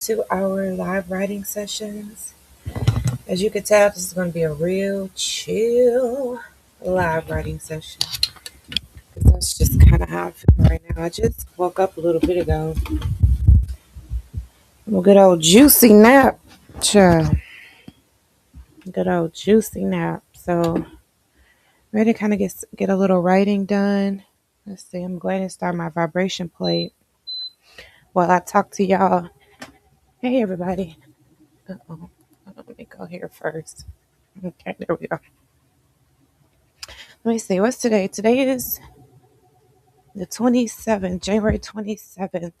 2 hour live writing sessions. As you can tell, this is going to be a real chill live writing session. 'Cause that's just kind of how I feel right now. I just woke up a little bit ago. A good old juicy nap. Child. Good old juicy nap. So, ready to kind of get a little writing done. Let's see. I'm going to start my vibration plate while I talk to y'all. Hey, everybody. Uh-oh. Let me go here first. Okay, there we go. Let me see. What's today? Today is the 27th, January 27th.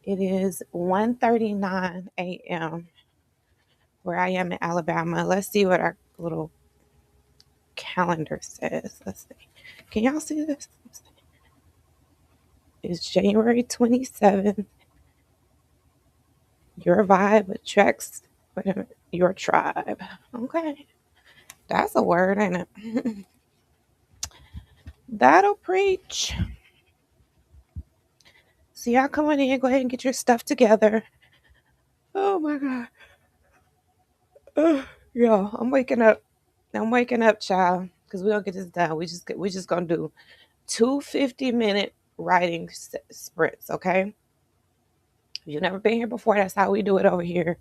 It is 1:39 a.m. where I am in Alabama. Let's see what our little calendar says. Let's see. Can y'all see this? It's January 27th. Your vibe attracts wait a minute, your tribe. Okay. That's a word, ain't it? That'll preach. So y'all come on in, go ahead and get your stuff together. Oh my God. Yo, I'm waking up. I'm waking up, child, because we don't get this done. We just gonna do two 50-minute writing sprints, okay? If you've never been here before, that's how we do it over here.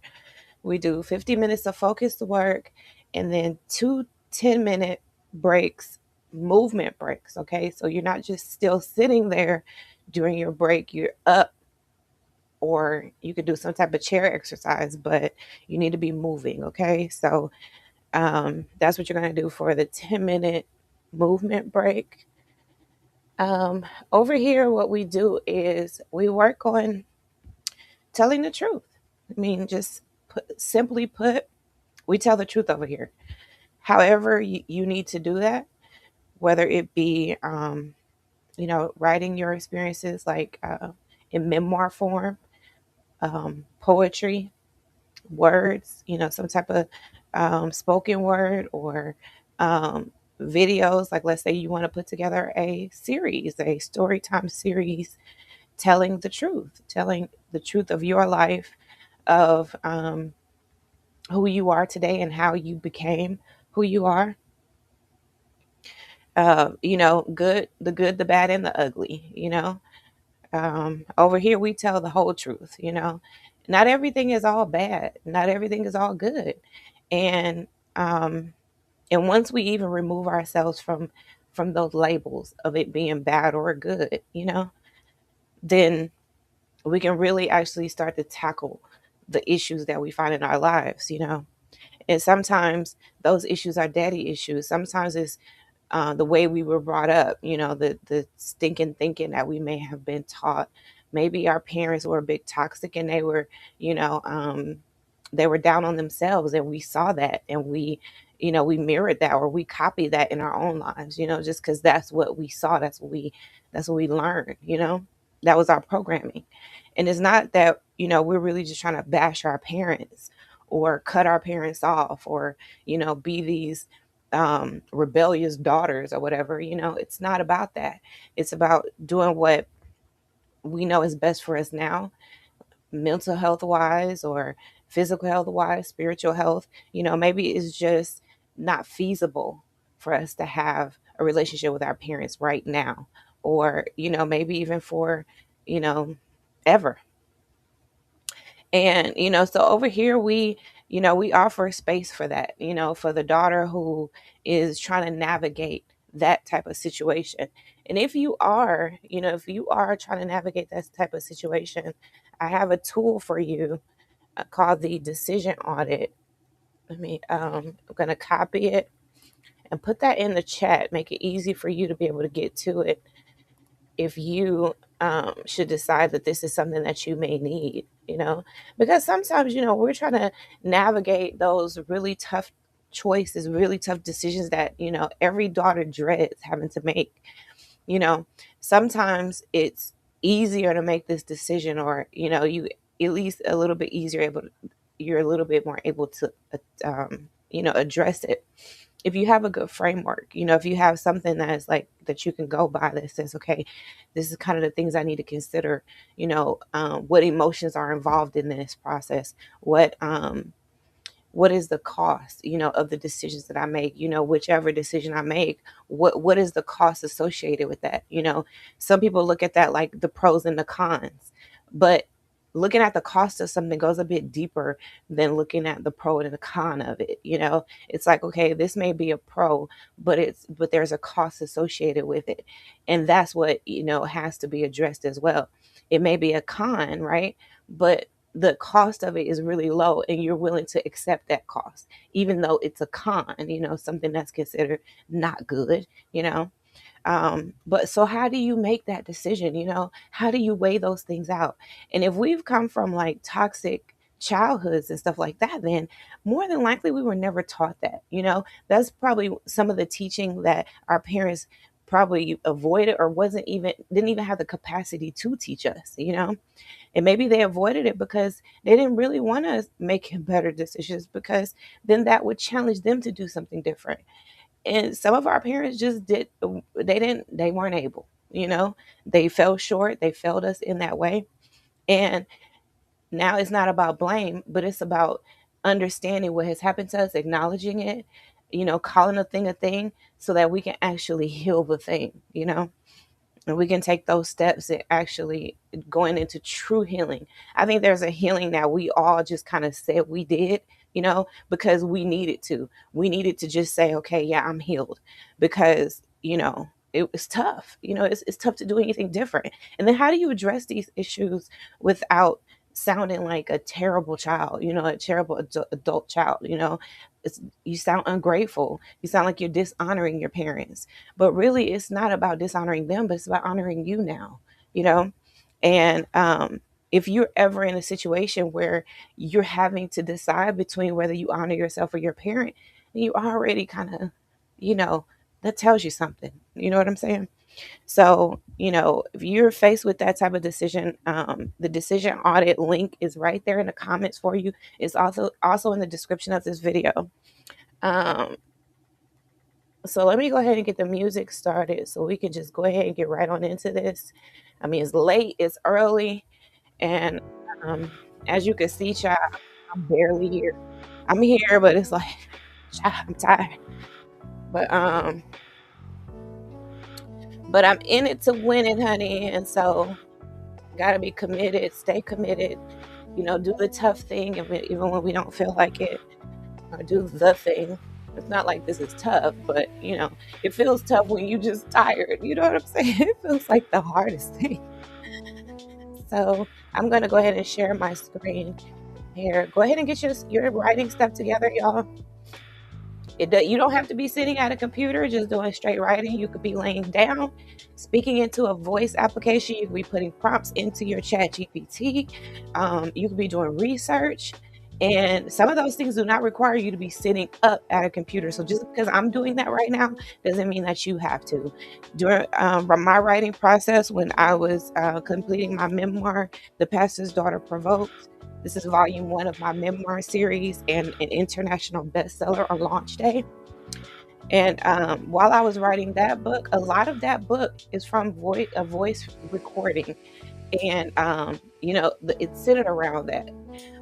We do 50 minutes of focused work and then two 10-minute breaks, movement breaks, okay? So you're not just still sitting there during your break, you're up, or you could do some type of chair exercise, but you need to be moving, okay? So that's what you're going to do for the 10-minute movement break. Over here, what we do is we work on telling the truth. I mean, simply put, we tell the truth over here. However, you need to do that, whether it be, writing your experiences like in memoir form, poetry, words, some type of spoken word, or videos. Like, let's say you want to put together a story time series, telling the truth of your life, of who you are today and how you became who you are. The good, the bad, and the ugly. Over here we tell the whole truth. Not everything is all bad, not everything is all good. And um and once we even remove ourselves from those labels of it being bad or good, then we can really actually start to tackle the issues that we find in our lives. And sometimes those issues are daddy issues. Sometimes it's the way we were brought up, the stinking thinking that we may have been taught. Maybe our parents were a bit toxic, and you know, um, they were down on themselves, and we saw that, and we mirrored that, or we copied that in our own lives, just because that's what we saw, that's what we learned, that was our programming. And it's not that, we're really just trying to bash our parents or cut our parents off, or, be these rebellious daughters or whatever. It's not about that. It's about doing what we know is best for us now, mental health wise, or physical health wise, spiritual health. Maybe it's just not feasible for us to have a relationship with our parents right now, or, maybe even for, you know, ever. And, so over here we offer space for that, for the daughter who is trying to navigate that type of situation. And if you are trying to navigate that type of situation, I have a tool for you called the decision audit. I'm going to copy it and put that in the chat, make it easy for you to be able to get to it if you should decide that this is something that you may need, because sometimes, we're trying to navigate those really tough choices, really tough decisions that, every daughter dreads having to make. You know, Sometimes it's easier to make this decision, or, you at least a little bit easier you're a little bit more able to, address it. if you have a good framework, if you have something that is like that you can go by that says, okay, this is kind of the things I need to consider, what emotions are involved in this process, what is the cost, of the decisions that I make, whichever decision I make, what is the cost associated with that? Some people look at that like the pros and the cons, but looking at the cost of something goes a bit deeper than looking at the pro and the con of it. It's like, okay, this may be a pro, but there's a cost associated with it, and that's what has to be addressed as well. It may be a con, right? But the cost of it is really low, and you're willing to accept that cost even though it's a con, something that's considered not good. But so how do you make that decision? How do you weigh those things out? And if we've come from like toxic childhoods and stuff like that, then more than likely we were never taught that. That's probably some of the teaching that our parents probably avoided, or didn't even have the capacity to teach us. And maybe they avoided it because they didn't really want to make better decisions, because then that would challenge them to do something different. And some of our parents just they weren't able, they fell short, they failed us in that way. And now it's not about blame, but it's about understanding what has happened to us, acknowledging it, calling a thing so that we can actually heal the thing, and we can take those steps and actually going into true healing. I think there's a healing that we all just kind of said we did, because we needed to. We needed to just say, okay, yeah, I'm healed, because, it was tough. It's tough to do anything different. And then how do you address these issues without sounding like a terrible child, a terrible adult child? You sound ungrateful. You sound like you're dishonoring your parents. But really, it's not about dishonoring them, but it's about honoring you now, you know? And if you're ever in a situation where you're having to decide between whether you honor yourself or your parent, then you already kind of, you know, that tells you something. You know what I'm saying? So, if you're faced with that type of decision, the decision audit link is right there in the comments for you. It's also in the description of this video. Um, so let me go ahead and get the music started so we can just go ahead and get right on into this. I mean, it's late, it's early, and um, as you can see, child, I'm barely here. I'm here, but it's like, child, I'm tired. But I'm in it to win it, honey, and so gotta be committed, stay committed. Do the tough thing, even when we don't feel like it, or do the thing. It's not like this is tough, but it feels tough when you just tired. You know what I'm saying? It feels like the hardest thing. So I'm gonna go ahead and share my screen here. Go ahead and get your writing stuff together, y'all. You don't have to be sitting at a computer just doing straight writing. You could be laying down, speaking into a voice application. You could be putting prompts into your chat GPT. You could be doing research. And some of those things do not require you to be sitting up at a computer. So just because I'm doing that right now doesn't mean that you have to. During my writing process, when I was completing my memoir, The Pastor's Daughter Provoked, this is volume 1 of my memoir series and an international bestseller on launch day. And while I was writing that book, a lot of that book is from a voice recording. And, it's centered around that.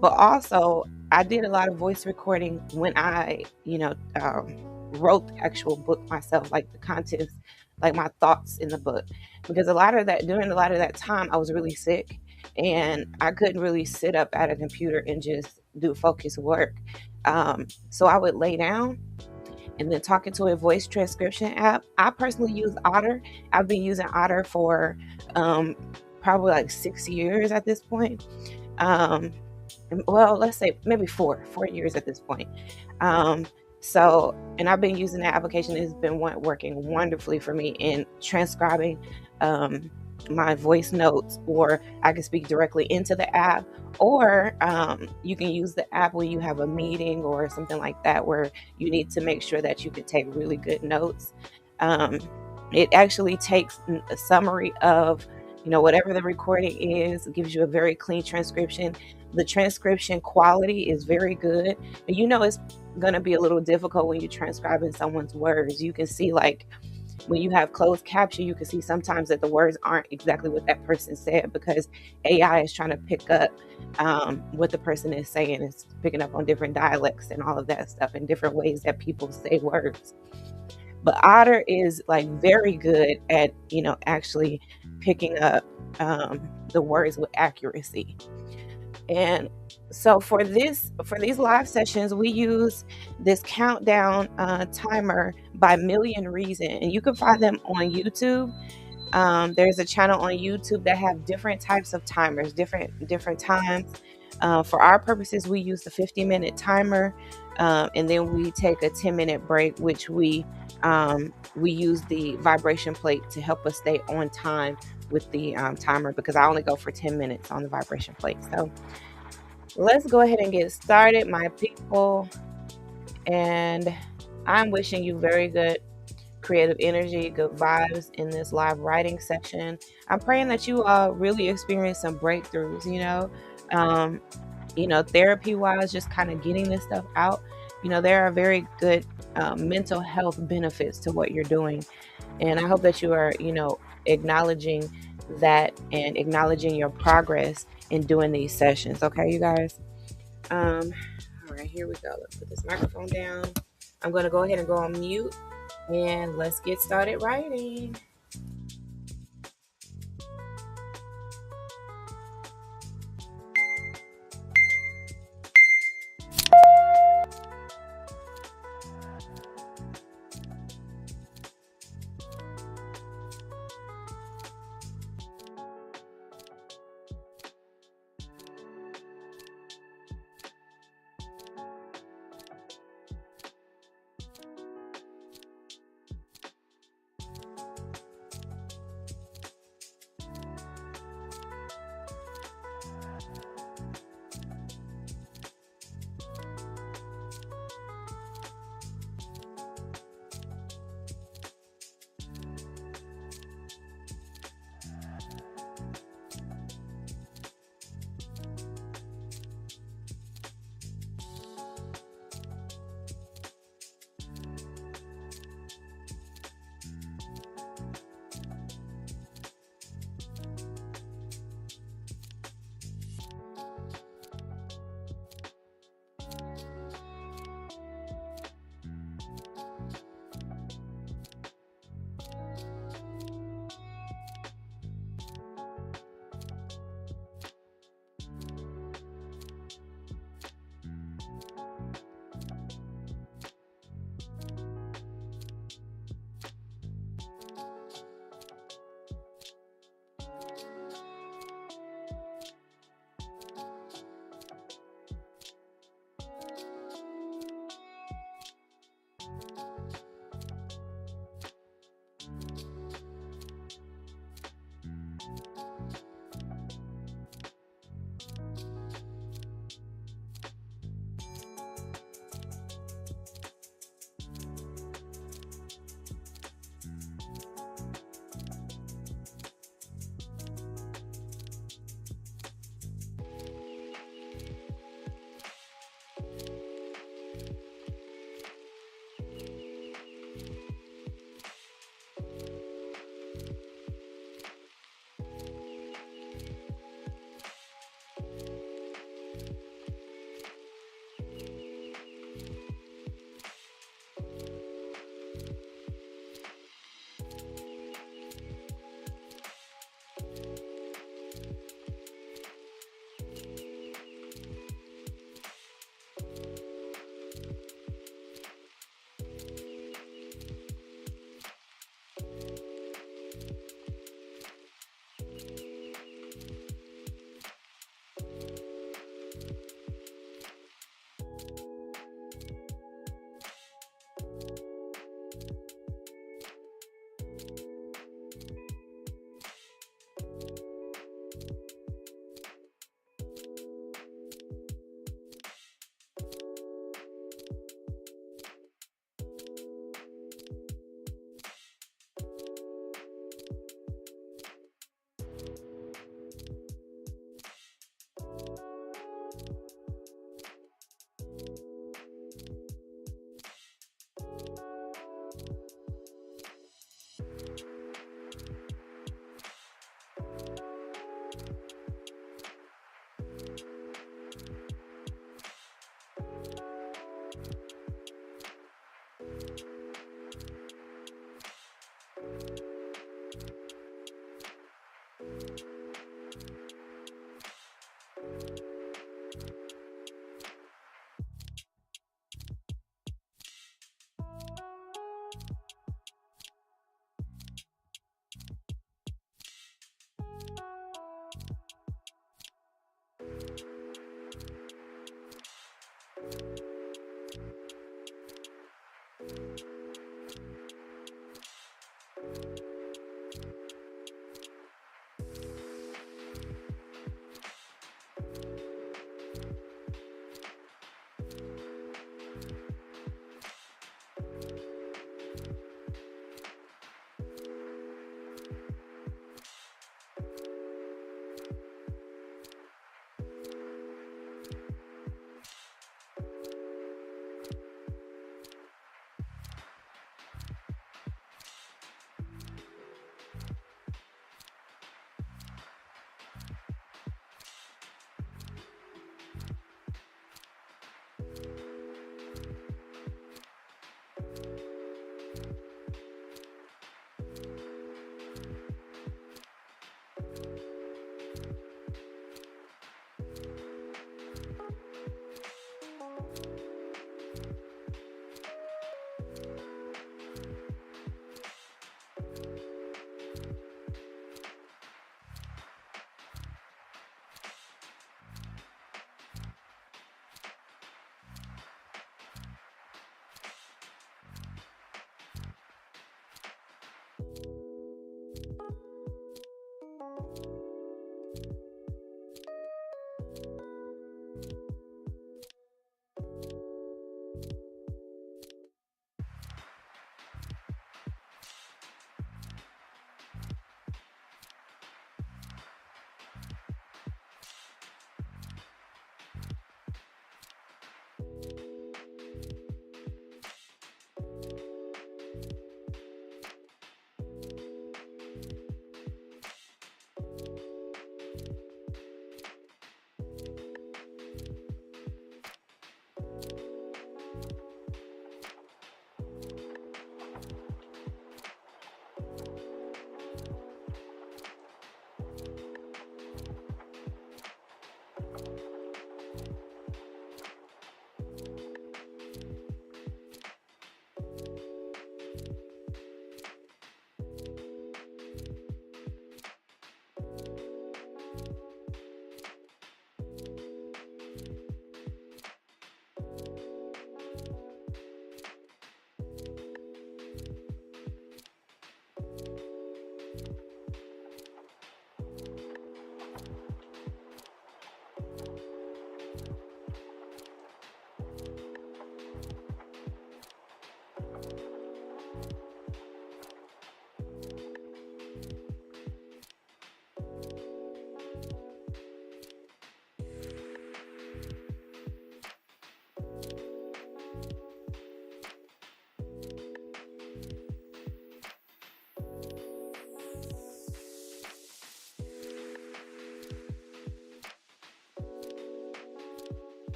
But also, I did a lot of voice recording when I, wrote the actual book myself, like the contents, like my thoughts in the book. Because during a lot of that time, I was really sick, and I couldn't really sit up at a computer and just do focused work. So I would lay down and then talk into a voice transcription app. I personally use Otter. I've been using Otter for probably like 6 years at this point. Well, let's say maybe 4 years at this point. And I've been using that application. It's been working wonderfully for me in transcribing my voice notes, or I can speak directly into the app, or you can use the app when you have a meeting or something like that where you need to make sure that you can take really good notes. It actually takes a summary of Whatever the recording is, it gives you a very clean transcription. The transcription quality is very good. And it's going to be a little difficult when you're transcribing someone's words. You can see, like, when you have closed caption, you can see sometimes that the words aren't exactly what that person said, because AI is trying to pick up what the person is saying. It's picking up on different dialects and all of that stuff, and different ways that people say words. But Otter is like very good at actually picking up the words with accuracy. And so for these live sessions, we use this countdown timer by Million Reason, and you can find them on YouTube. There's a channel on YouTube that have different types of timers, different times. For our purposes, we use the 50-minute timer, and then we take a 10-minute break, which we use the vibration plate to help us stay on time with the timer, because I only go for 10 minutes on the vibration plate. So let's go ahead and get started, my people. And I'm wishing you very good creative energy, good vibes in this live writing session. I'm praying that you really experience some breakthroughs, therapy wise, just kind of getting this stuff out. There are very good mental health benefits to what you're doing. And I hope that you are, acknowledging that and acknowledging your progress in doing these sessions. Okay, you guys? All right, here we go. Let's put this microphone down. I'm going to go ahead and go on mute, and let's get started writing.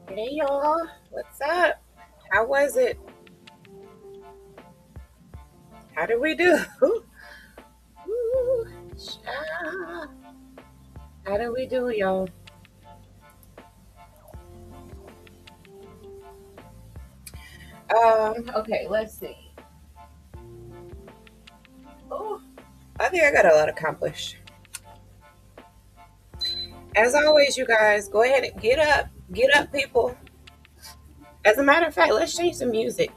Hey y'all, what's up? How was it? How did we do? Ooh, child. How did we do, y'all? Okay, let's see. Oh, I think I got a lot accomplished. As always, you guys, go ahead and get up, people. As a matter of fact, let's change the music.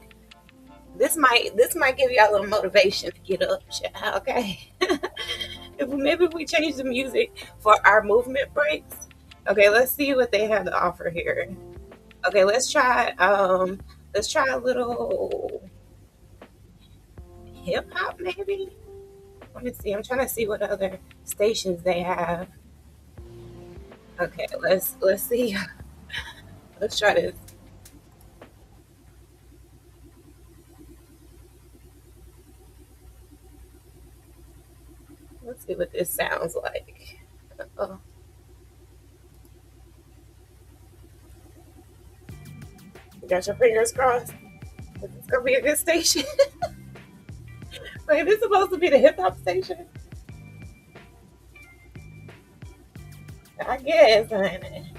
This might give y'all a little motivation to get up, child, okay? If we change the music for our movement breaks. Okay, let's see what they have to offer here. Okay, let's try a little hip hop maybe. Let me see. I'm trying to see what other stations they have. Okay, let's see. Let's try this. Let's see what this sounds like. Oh, you got your fingers crossed. It's gonna be a good station. Wait, this supposed to be the hip hop station? I guess, honey.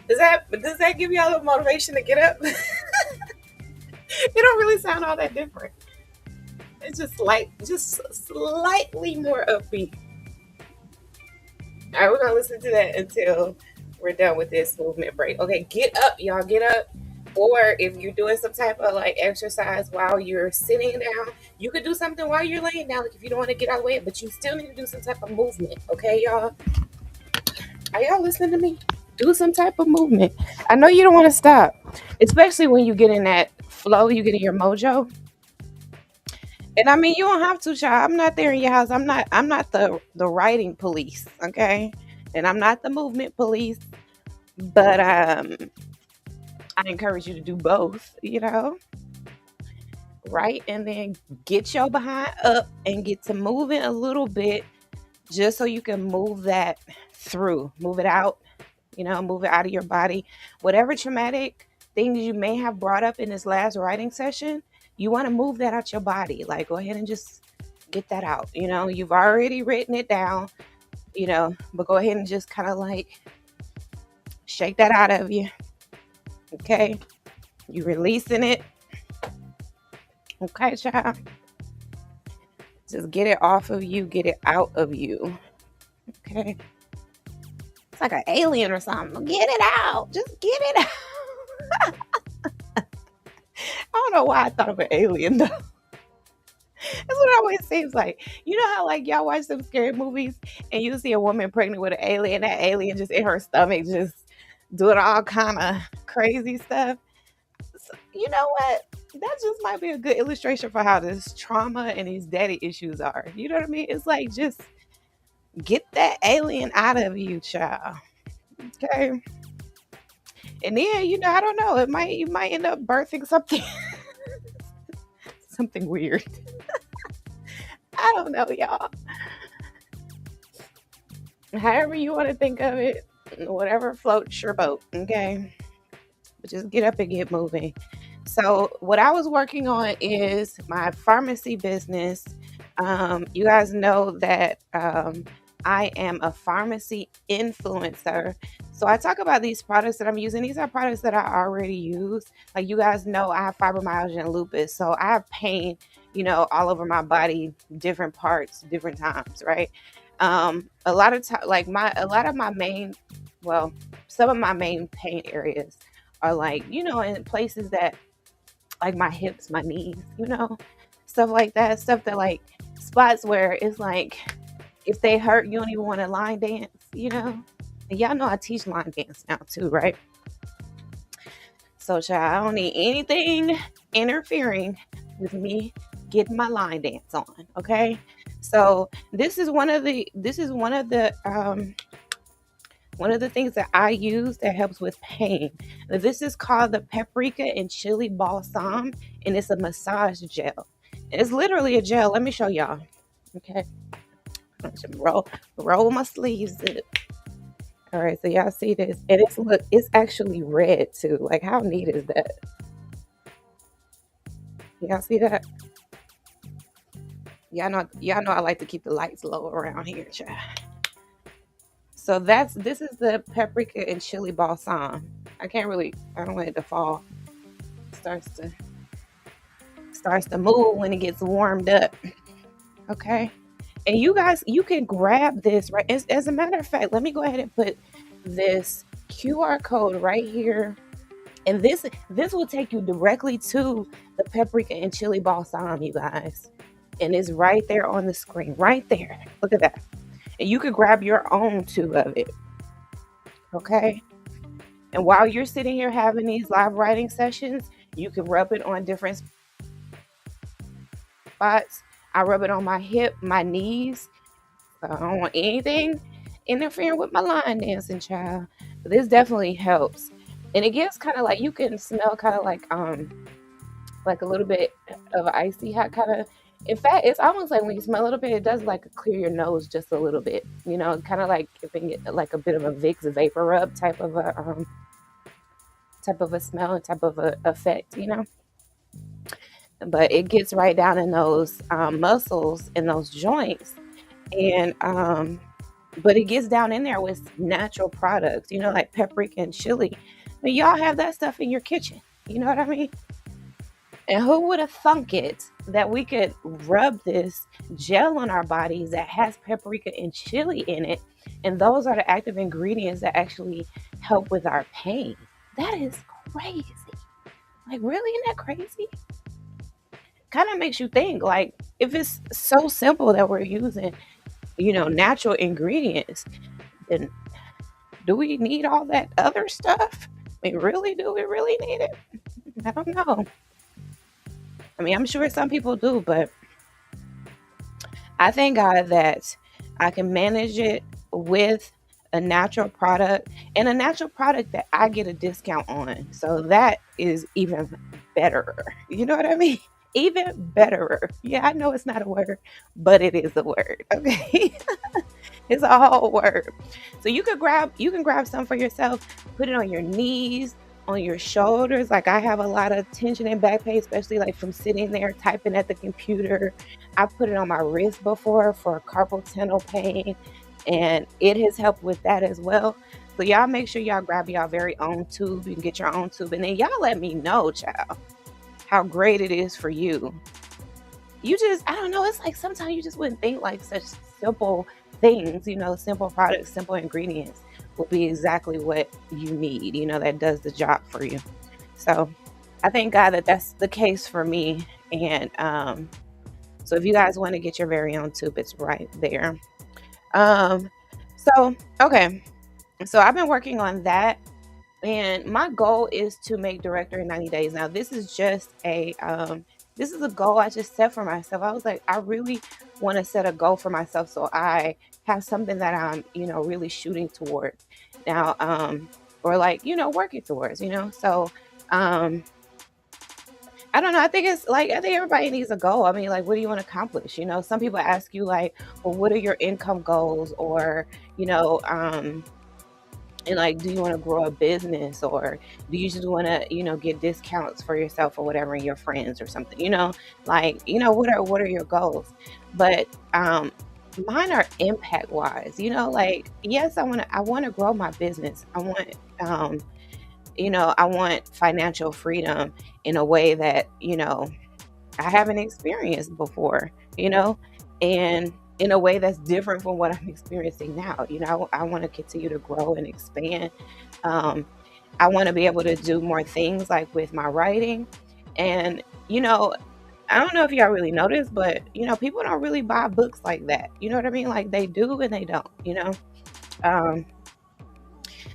Does that give y'all a motivation to get up? It don't really sound all that different. It's just slightly more upbeat. All right, we're gonna listen to that until we're done with this movement break. Okay, get up, y'all, get up. Or if you're doing some type of like exercise while you're sitting down, you could do something while you're laying down. Like if you don't want to get out of the way, but you still need to do some type of movement. Okay, y'all. Are y'all listening to me? Do some type of movement. I know you don't want to stop, especially when you get in that flow, you get in your mojo. And I mean, you don't have to, child. I'm not there in your house. I'm not the writing police, okay? And I'm not the movement police, but I encourage you to do both, right? And then get your behind up and get to moving a little bit just so you can move that through, move it out, move it out of your body. Whatever traumatic things you may have brought up in this last writing session, you want to move that out your body. Like, go ahead and just get that out. You've already written it down, but go ahead and just kind of like shake that out of you. Okay. You releasing it. Okay, child. Just get it off of you, get it out of you. Okay. It's like an alien or something. Get it out. Just get it out. I don't know why I thought of an alien though. That's what it always seems like. You know how like y'all watch some scary movies and you see a woman pregnant with an alien, that alien just in her stomach just doing all kind of crazy stuff. So, you know what? That just might be a good illustration for how this trauma and these daddy issues are. You know what I mean? It's like just get that alien out of you, child. Okay. And then, I don't know, you might end up birthing something something weird. I don't know, y'all. However you want to think of it, whatever floats your boat, okay? But just get up and get moving. So, what I was working on is my pharmacy business. You guys know that I am a pharmacy influencer. So, I talk about these products that I'm using. These are products that I already use. Like, you guys know, I have fibromyalgia and lupus. So, I have pain, all over my body, different parts, different times, right? A lot of time, like a lot of my main, well, some of my main pain areas are like, in places that like my hips, my knees, stuff like that. Stuff that like spots where it's like if they hurt, you don't even want to line dance. And y'all know I teach line dance now too, right? So, child, I don't need anything interfering with me getting my line dance on. Okay, so this is one of the things that I use that helps with pain. This is called the paprika and chili balsam, and it's a massage gel. It's literally a gel. Let me show y'all. Okay, I'm just roll my sleeves up. All right, so y'all see this, and it's actually red too. Like, how neat is that? Y'all see that? Y'all know I like to keep the lights low around here, child. So this is the paprika and chili balsam. I don't want it to fall. Starts to starts to move when it gets warmed up. Okay. And you guys, you can grab this, right? As a matter of fact, let me go ahead and put this QR code right here. And this will take you directly to the paprika and chili balsam, you guys. And it's right there on the screen, right there. Look at that. And you could grab your own tube of it. Okay. And while you're sitting here having these live writing sessions, you can rub it on different spots. I rub it on my hip, my knees. So I don't want anything interfering with my line dancing, child. But this definitely helps. And it gives kind of like, you can smell kind of like a little bit of icy hot kind of. In fact, it's almost like when you smell a little bit, it does like clear your nose just a little bit. Kind of like giving it like a bit of a Vicks vapor rub type of a smell and type of a effect. But it gets right down in those muscles and those joints, and but it gets down in there with natural products, like paprika and chili. But y'all have that stuff in your kitchen. You know what I mean? And who would have thunk it that we could rub this gel on our bodies that has paprika and chili in it? And those are the active ingredients that actually help with our pain. That is crazy. Like, really? Isn't that crazy? Kind of makes you think, like, if it's so simple that we're using, natural ingredients, then do we need all that other stuff? I mean, really, do we really need it? I don't know. I mean, I'm sure some people do, but I thank God that I can manage it with a natural product, and a natural product that I get a discount on. So that is even better. You know what I mean? Even betterer. Yeah, I know it's not a word, but it is a word. Okay. It's a whole word. So you can grab some for yourself, put it on your knees, on your shoulders. Like, I have a lot of tension and back pain, especially like from sitting there typing at the computer. I put it on my wrist before for carpal tunnel pain, and it has helped with that as well. So y'all make sure y'all grab y'all very own tube. You can get your own tube, and then y'all let me know, child, how great it is for you. I don't know, it's like sometimes you just wouldn't think like such simple things, simple products, simple ingredients will be exactly what you need, that does the job for you. So I thank God that that's the case for me. And so if you guys want to get your very own tube, it's right there. Um, so, okay. So I've been working on that, and my goal is to make director in 90 days. Now, this is a goal I just set for myself. I was like, I really want to set a goal for myself so I have something that I'm, really shooting towards now, or like, working towards. So, I don't know. I think everybody needs a goal. I mean, like, what do you want to accomplish? Some people ask you like, well, what are your income goals? Or, you know, and like, do you want to grow a business, or do you just want to, get discounts for yourself or whatever and your friends or something? Like, what are your goals? But mine are impact wise. Like, yes, I want to grow my business. Um I want financial freedom in a way that, I haven't experienced before, and in a way that's different from what I'm experiencing now. I want to continue to grow and expand. Um, I want to be able to do more things like with my writing. And, I don't know if y'all really notice, but, people don't really buy books like that. You know what I mean? Like, they do and they don't. Um,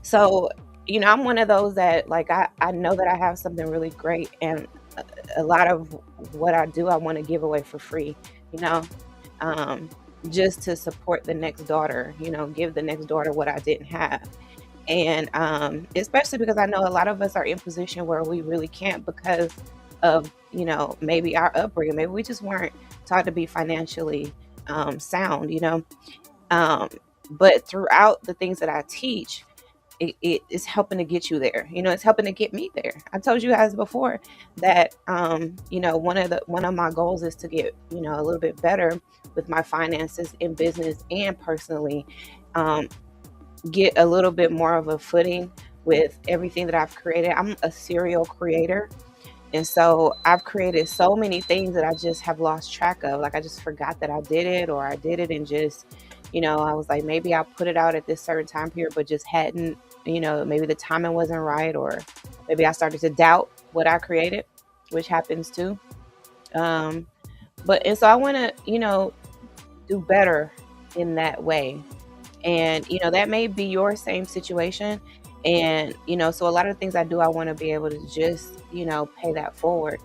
so, I'm one of those that, like, I know that I have something really great, and a lot of what I do, I want to give away for free, you know, um, just to support the next daughter, give the next daughter what I didn't have. And especially because I know a lot of us are in position where we really can't because of, maybe our upbringing. Maybe we just weren't taught to be financially sound, Um, but throughout the things that I teach, it is helping to get you there. It's helping to get me there. I told you guys before that one of my goals is to get, a little bit better with my finances in business and personally. Um, get a little bit more of a footing with everything that I've created. I'm a serial creator. And so I've created so many things that I just have lost track of. Like I just forgot that I did it, or I did it and just, I was like, maybe I'll put it out at this certain time period, but just hadn't, maybe the timing wasn't right, or maybe I started to doubt what I created, which happens too. Um, and so I want to, do better in that way. And that may be your same situation. And so a lot of things I do, I want to be able to just pay that forward.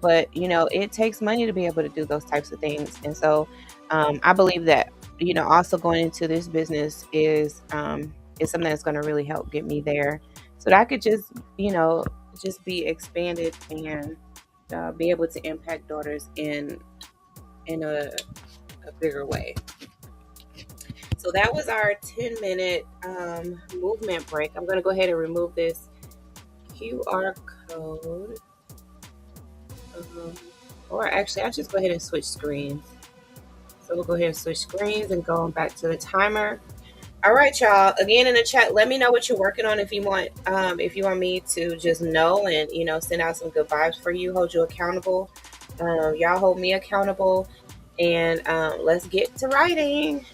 But it takes money to be able to do those types of things. And so I believe that also going into this business is something that's going to really help get me there, so that I could just just be expanded and be able to impact daughters in a bigger way. So that was our 10-minute movement break. I'm going to go ahead and remove this QR code. Um, or actually, I'll just go ahead and switch screens. So we'll go ahead and switch screens and go back to the timer. All right, y'all. Again, in the chat, let me know what you're working on. If you want me to just know and send out some good vibes for you, hold you accountable. Y'all hold me accountable, and let's get to writing.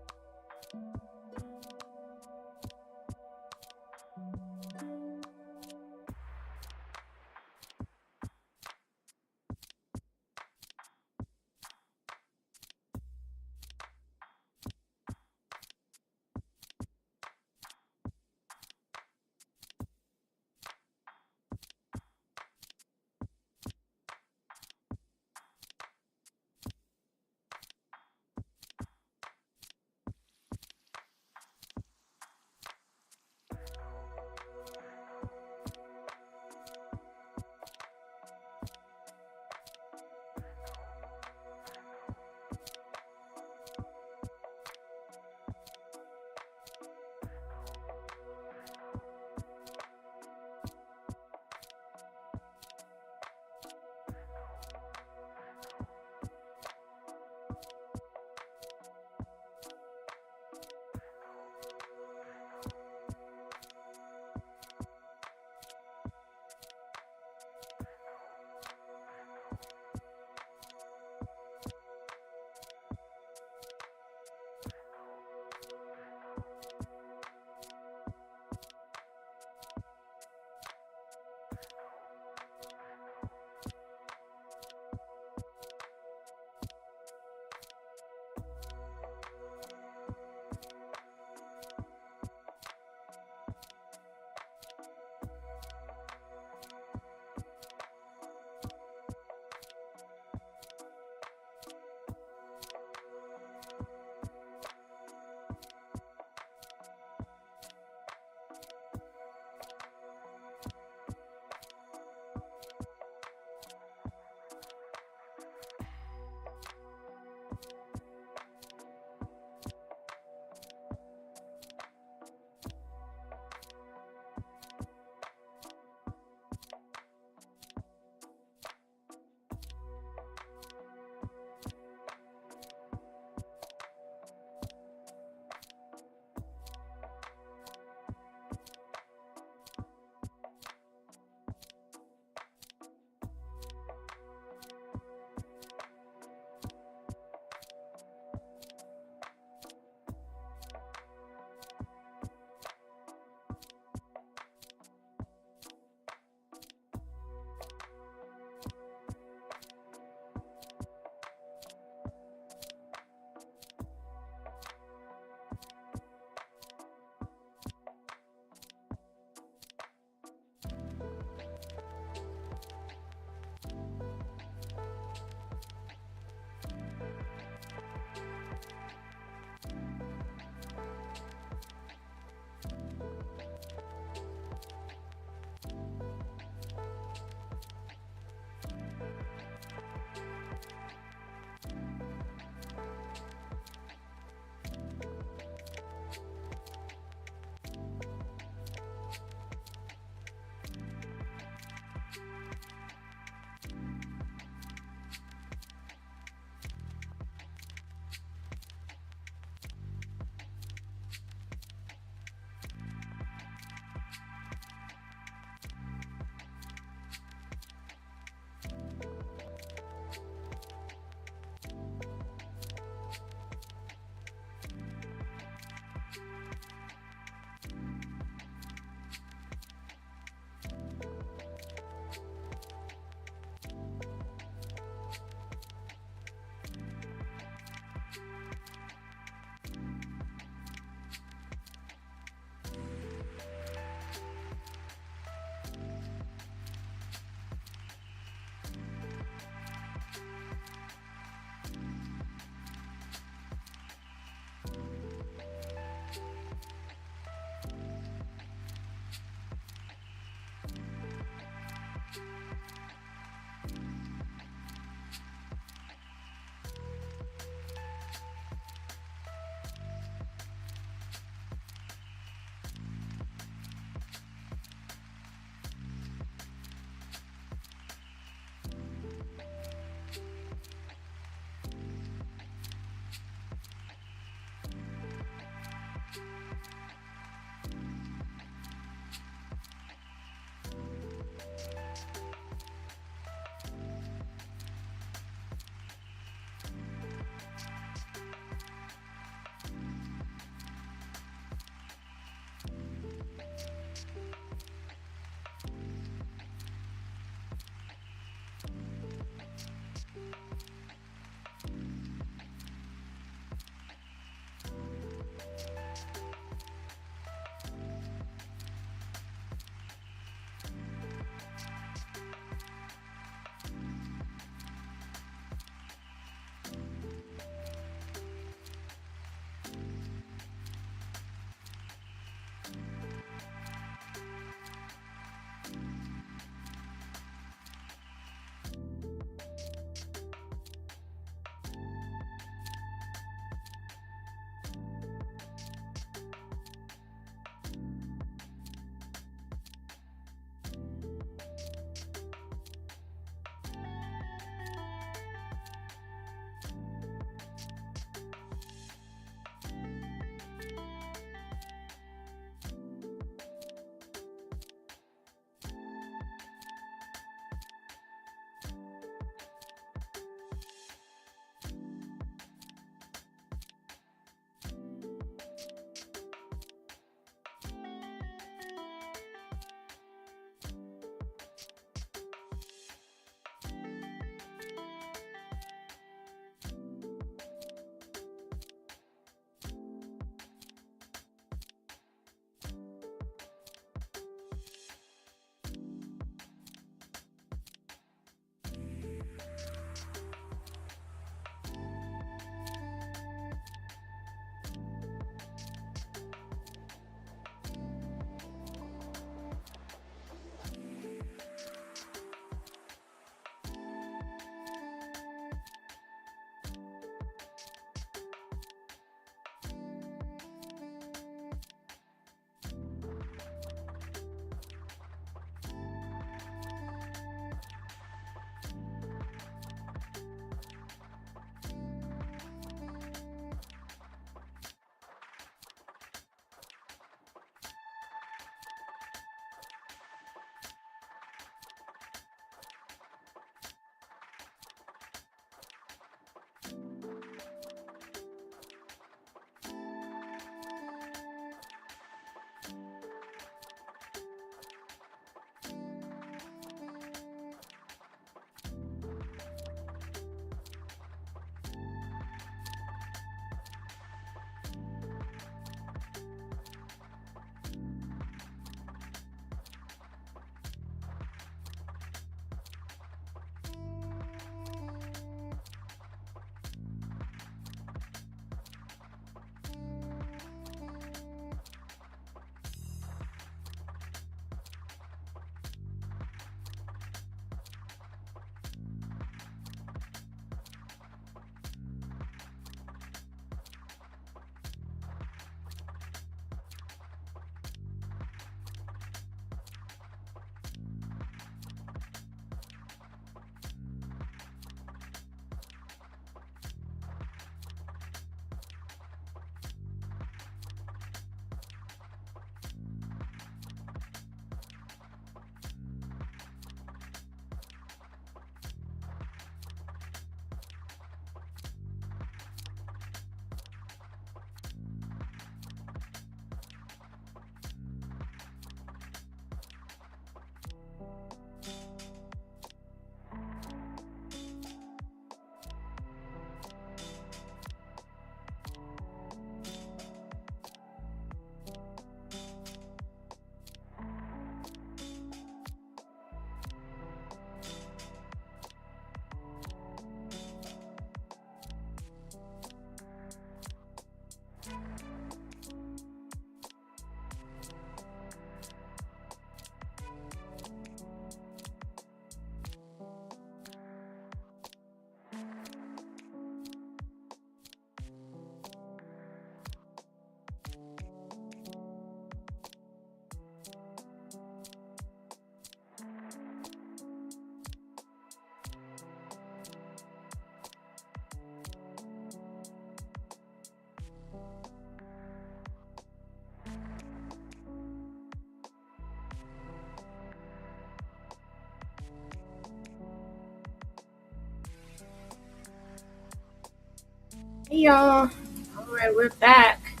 Hey y'all. All right, we're back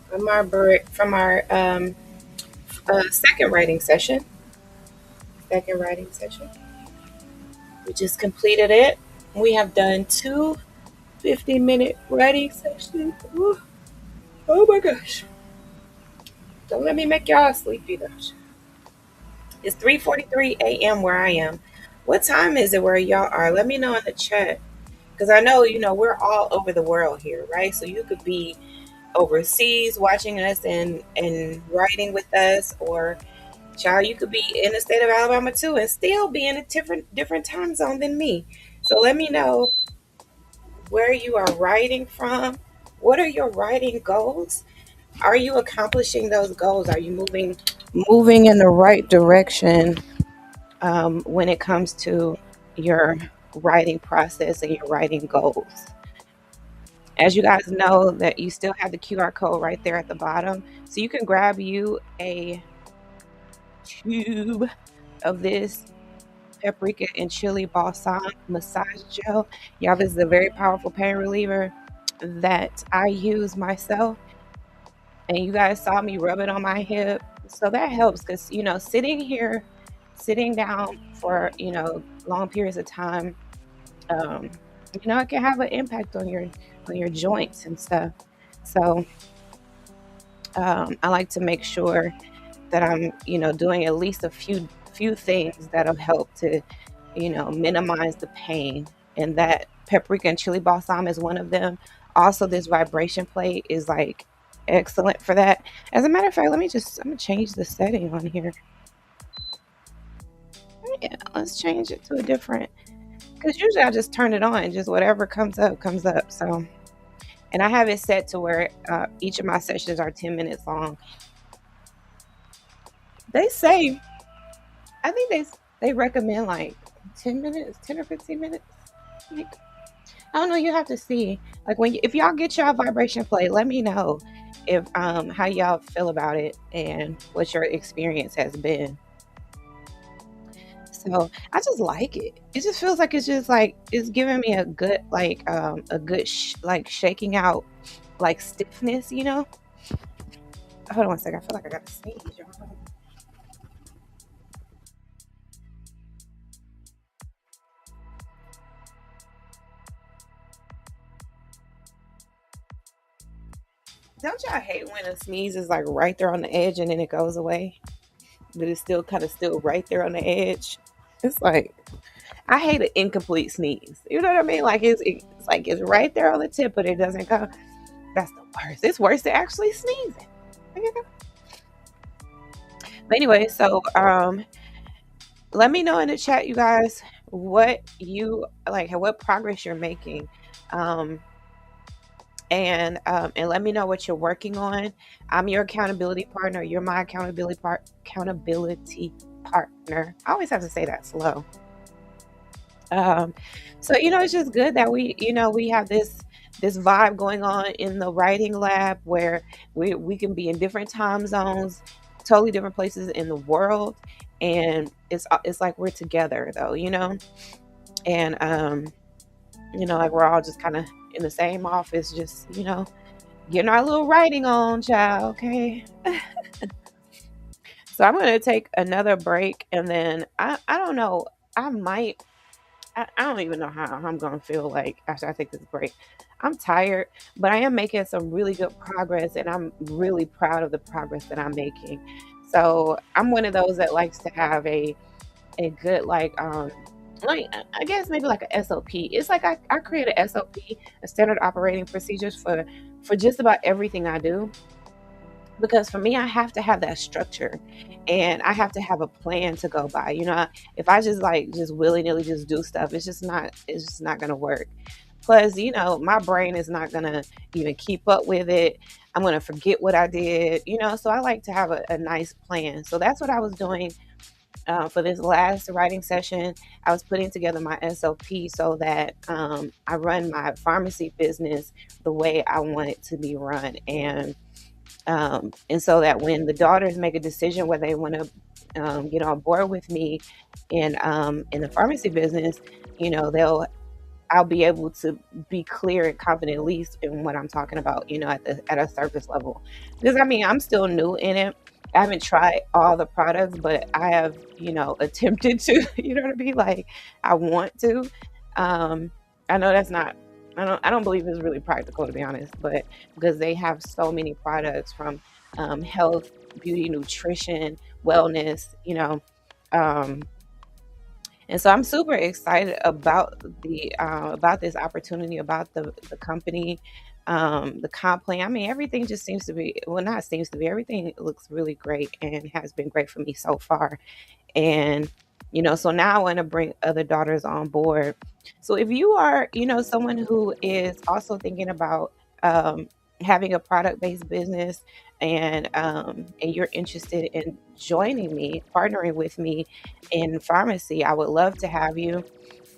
from our break, from our second writing session. Second writing session. We just completed it. We have done two 50-minute writing sessions. Ooh, oh my gosh. Don't let me make y'all sleepy though. It's 3:43 a.m. where I am. What time is it where y'all are? Let me know in the chat. Because I know, we're all over the world here, right? So you could be overseas watching us and writing with us, or child, you could be in the state of Alabama too and still be in a different time zone than me. So let me know where you are writing from. What are your writing goals? Are you accomplishing those goals? Are you moving in the right direction when it comes to your writing process and your writing goals? As you guys know, that you still have the QR code right there at the bottom, so you can grab you a tube of this paprika and chili balsam massage gel. Y'all, this is a very powerful pain reliever that I use myself, and you guys saw me rub it on my hip. So that helps because, sitting down for, long periods of time, um, it can have an impact on your joints and stuff. So I like to make sure that I'm, doing at least a few things that'll help to, minimize the pain. And that paprika and chili balsam is one of them. Also, this vibration plate is like excellent for that. As a matter of fact, I'm gonna change the setting on here. Yeah, let's change it to a different, because usually I just turn it on, just whatever comes up comes up. So, and I have it set to where each of my sessions are 10 minutes long. They say, I think they recommend like 10 minutes, 10 or 15 minutes. Like, I don't know, you have to see. Like if y'all get y'all vibration play, let me know if how y'all feel about it and what your experience has been. So I just like it. It just feels like it's just like it's giving me a good like shaking out like stiffness, Hold on one second. I feel like I got to sneeze, y'all. Don't y'all hate when a sneeze is like right there on the edge and then it goes away, but it's still kind of still right there on the edge? It's like I hate an incomplete sneeze. You know what I mean? Like it's like it's right there on the tip, but it doesn't go. That's the worst. It's worse than actually sneezing. But anyway, so let me know in the chat, you guys, what you like, what progress you're making. Um, and let me know what you're working on. I'm your accountability partner. You're my accountability partner. I always have to say that slow. Um, so it's just good that we have this vibe going on in the writing lab where we can be in different time zones, totally different places in the world, and it's like we're together though, and like we're all just kind of in the same office, just getting our little writing on, child. Okay. So I'm gonna take another break, and then I don't know. I might I don't even know how I'm gonna feel like after I take this break. I'm tired, but I am making some really good progress, and I'm really proud of the progress that I'm making. So I'm one of those that likes to have a good like I guess maybe like a SOP. It's like I create a SOP, a standard operating procedures for just about everything I do, because for me I have to have that structure and I have to have a plan to go by. If I just like just willy-nilly just do stuff, it's just not going to work. Plus, my brain is not going to even keep up with it. I'm going to forget what I did, so I like to have a nice plan. So that's what I was doing for this last writing session. I was putting together my SOP so that I run my pharmacy business the way I want it to be run. And so that when the daughters make a decision whether they want to get on board with me in the pharmacy business, they'll I'll be able to be clear and confident, at least in what I'm talking about, at a surface level. Because I mean, I'm still new in it. I haven't tried all the products, but I have, attempted to, what I mean? Like, I want to. Um, I know that's not, I don't believe it's really practical, to be honest, but because they have so many products from health, beauty, nutrition, wellness, um, and so I'm super excited about this opportunity, about the company, the comp plan. I mean, everything just seems to be, well, not seems to be, everything looks really great and has been great for me so far. And so now I want to bring other daughters on board. So if you are, someone who is also thinking about having a product-based business, and you're interested in joining me, partnering with me in pharmacy, I would love to have you.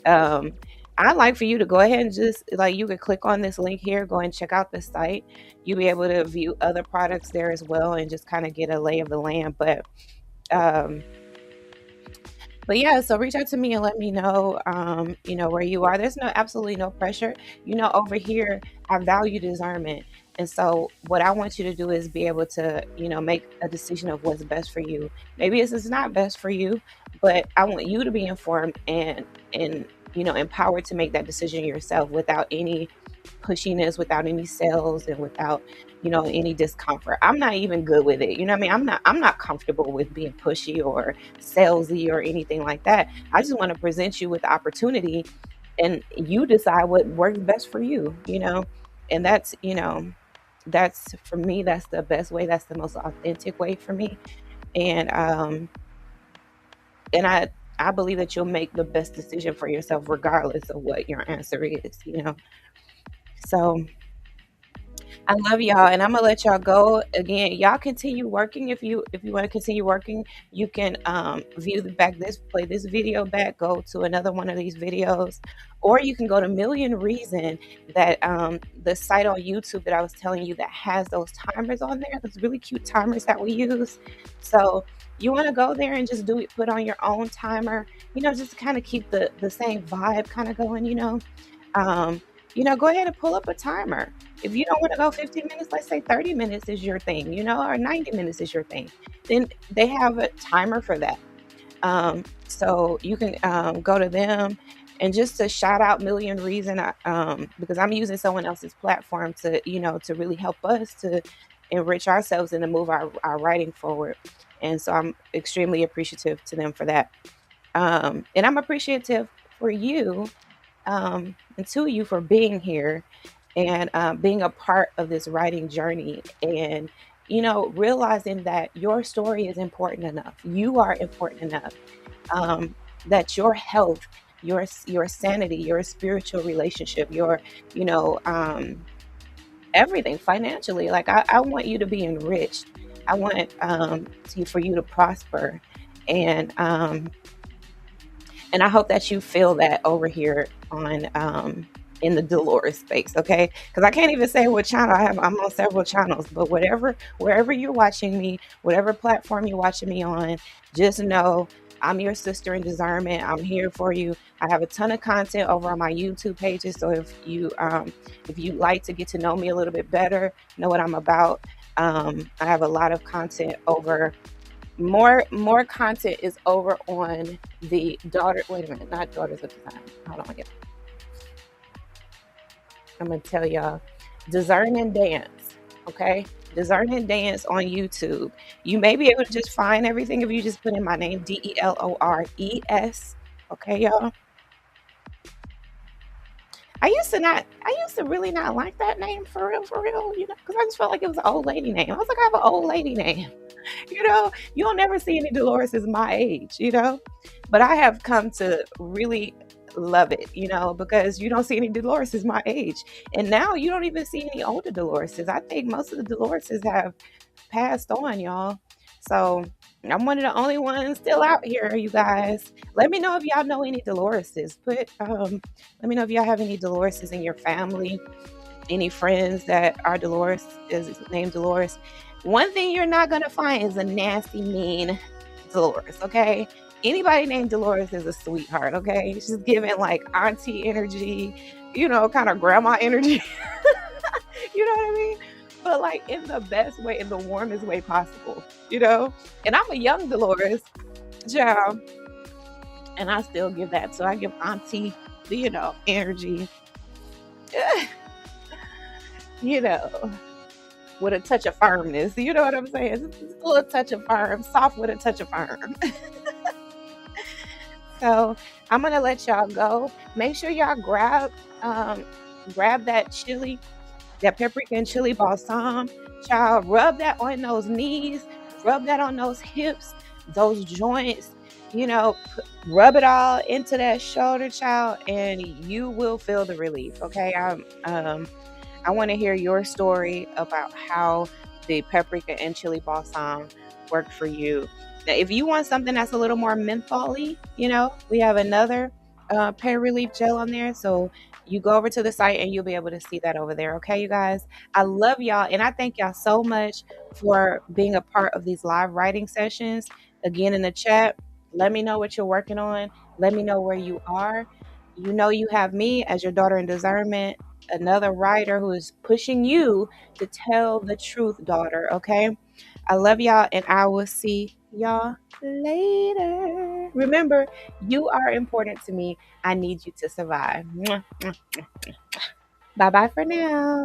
um, I'd like for you to go ahead and just, like, you could click on this link here, go and check out the site. You'll be able to view other products there as well and just kind of get a lay of the land. Um, but yeah, so reach out to me and let me know, where you are. There's absolutely no pressure. Over here, I value discernment. And so what I want you to do is be able to, make a decision of what's best for you. Maybe this is not best for you, but I want you to be informed and, empowered to make that decision yourself without any pushiness, without any sales, and without, any discomfort. I'm not even good with it. You know what I mean? I'm not comfortable with being pushy or salesy or anything like that. I just want to present you with the opportunity, and you decide what works best for you, and that's for me, that's the best way, that's the most authentic way for me. And um and i i believe that you'll make the best decision for yourself regardless of what your answer is. So I love y'all, and I'm gonna let y'all go. Again, y'all continue working. If you want to continue working, you can view the back this play this video back, go to another one of these videos, or you can go to Million Reason, that the site on YouTube that I was telling you, that has those timers on there, those really cute timers that we use. So you want to go there and just do it, put on your own timer, just to kind of keep the same vibe kind of going. um, go ahead and pull up a timer. If you don't want to go 15 minutes, let's say 30 minutes is your thing, or 90 minutes is your thing, then they have a timer for that. So you can go to them. And just to shout out Million Reason, because I'm using someone else's platform to really help us to enrich ourselves and to move our writing forward. And so I'm extremely appreciative to them for that. And I'm appreciative for you, and to you, for being here and being a part of this writing journey, and realizing that your story is important enough, you are important enough, um, that your health, your sanity, your spiritual relationship, your you know everything financially, like, I want you to be enriched. I want for you to prosper. And um, and I hope that you feel that over here on in the Delores space, okay? Because I can't even say what channel I have. I'm on several channels, but wherever you're watching me, whatever platform you're watching me on, just know I'm your sister in discernment. I'm here for you. I have a ton of content over on my YouTube pages. So if you like to get to know me a little bit better, know what I'm about, I have a lot of content over. More content is over on the daughter. Wait a minute, not Daughters of Design. Hold on, again. I'm gonna tell y'all, Discern and Dance. Okay, Discern and Dance on YouTube. You may be able to just find everything if you just put in my name, Delores. Okay, y'all. I used to really not like that name, for real, because I just felt like it was an old lady name. I was like, I have an old lady name. You don't never see any Dolores my age. But I have come to really love it, because you don't see any Dolores my age. And now you don't even see any older Dolores. I think most of the Dolores have passed on, y'all. So I'm one of the only ones still out here, you guys. Let me know if y'all know any Doloreses. Let me know if y'all have any Doloreses in your family, any friends that are Dolores, is named Dolores. One thing you're not gonna find is a nasty, mean Dolores, okay? Anybody named Dolores is a sweetheart, okay? She's giving like auntie energy, kind of grandma energy. You know what I mean? But like in the best way, in the warmest way possible, you know? And I'm a young Dolores, child, and I still give that. So I give auntie, energy, you know, with a touch of firmness. You know what I'm saying? Just a little touch of firm, soft with a touch of firm. So I'm gonna let y'all go. Make sure y'all grab that chili, that paprika and chili balsam. Child, rub that on those knees, rub that on those hips, those joints. Rub it all into that shoulder, child, and you will feel the relief. Okay, I want to hear your story about how the paprika and chili balsam worked for you. Now, if you want something that's a little more mentholy, we have another pain relief gel on there. So you go over to the site and you'll be able to see that over there. Okay, you guys. I love y'all and I thank y'all so much for being a part of these live writing sessions. Again, in the chat, let me know what you're working on. Let me know where you are. You have me as your daughter in discernment, another writer who is pushing you to tell the truth, daughter. Okay. I love y'all and I will see y'all later. Remember, you are important to me. I need you to survive. Bye bye for now.